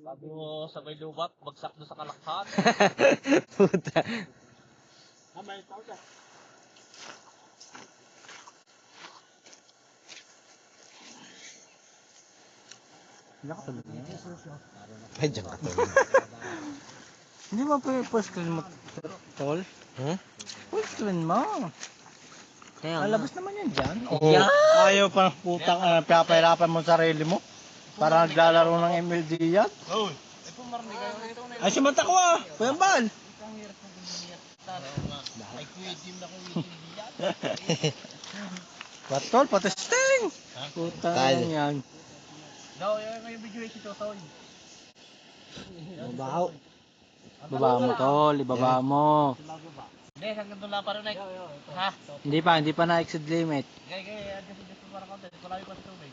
Bago sabay lubat, bagsak doon sa kalakhan. Puta. Ay, dyan ka tol. Hindi mo pa yung full screen mo, tol? Full screen mo. Alabas naman yan dyan. Yeah. Ayaw pa ng putang pinapahirapan mo sarili mo. Para naglalaro ng MLG yan. Ay, si Mata ko ah. Kuya Bal. Patol, patesting. Putang yan. Daw, yung video ay si Totoy. Babaw. Ibaba mo tol, ibaba mo. Hindi, hanggang doon lang pa rin. Ha? Hindi pa na-exceed limit. Gaya, adjust mo para konti. Malayo pa sa tubig.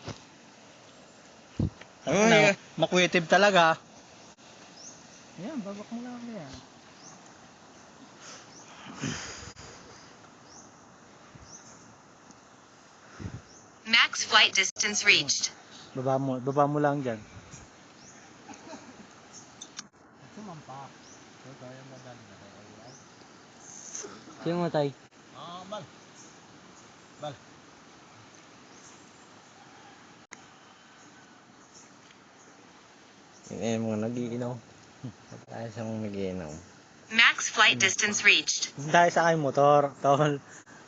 Makuitive talaga. Ayan, babak mo lang yan. Max flight distance reached. Baba mo lang dyan. Sino mo tay? Bal. Bal. Yung mga nag-iinaw. Tayo sa mga nag-iinaw. Max flight distance reached. Dahil sa aking motor, tol.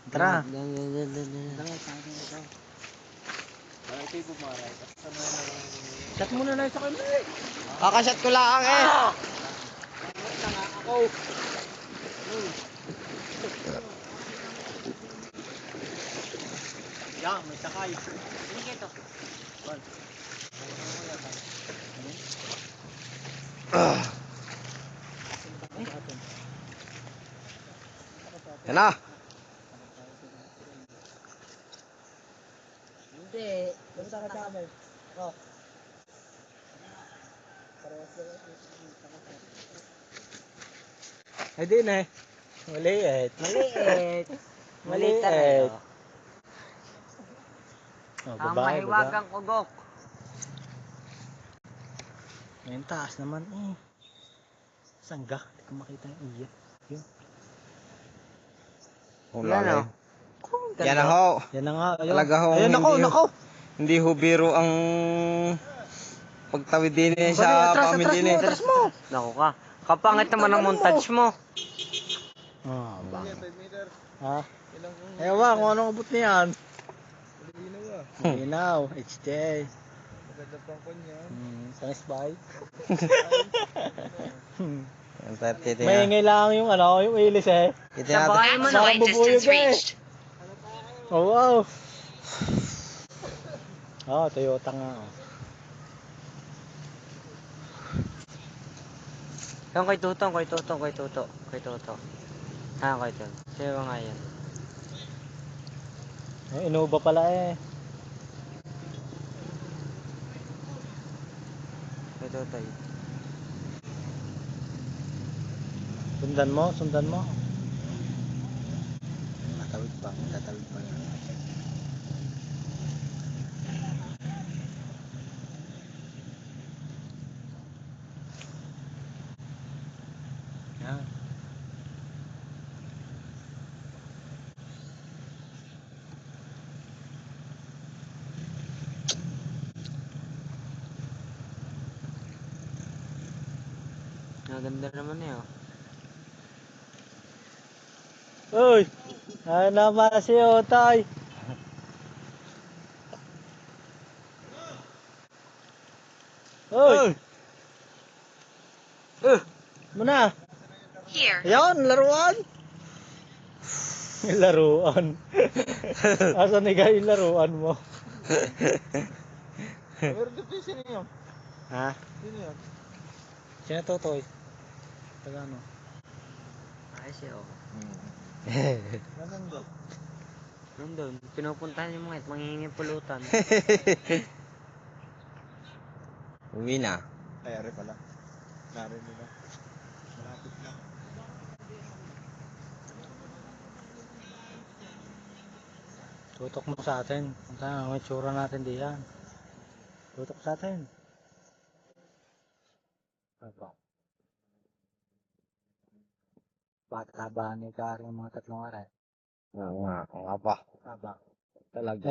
Tara. Chat muna na sa kanya eh. Kakashot ko lang eh. Yan, may sakay. Yan na. Basta ka sa amin. Oh. Ay di na eh. Maliit. Maliit. Oh, babae, Mahiwagang ugok. Ngayon taas naman eh. Sangga. Hindi ko makita yung iya. Yun. Yan o. Yan na ho. Yan na nga. Ayun. Talaga ho. Ayun, nako. Hindi ho biro ang pagtawid din sa pamilya ni. Atras mo. Naku ka. Kapangit naman ang montage mo. Ah, bang. Ha? Ewan ba kung anong abot niyan? Linaw. HD. Maganda pang kanya. Thanks, bye. May lang yung yung ilis eh. Max flight distance reached. Oh, wow. Oh, Toyota nga. Yung kay Tuto. Ha, kay Tuto. Sino nga yan? Innova pala eh. Kay Tuto. Sundan mo. Tatawid pa. Yan. Maganda naman eh oh. Uy! Ano naman si Otay? Uy! Muna! Here. Ayan, laruan! Laruan. Asan ni yung laruan mo? Meron din sino yun? Ha? Sino yun? Sino to, Toy? Taga ano? Ayos eh oh. Nasaan doon? Nandun, pinupuntahan yung mga it, manghihingi pulutan. Uwi na. Ay, ari pala. Narinig na. Malapit na. Tutok mo sa atin. Ang itsura natin diyan. Tutok sa atin. Apa? Bata ba ni Kari mga 3 oras? Oo nga, ang aba. Aba. Talaga.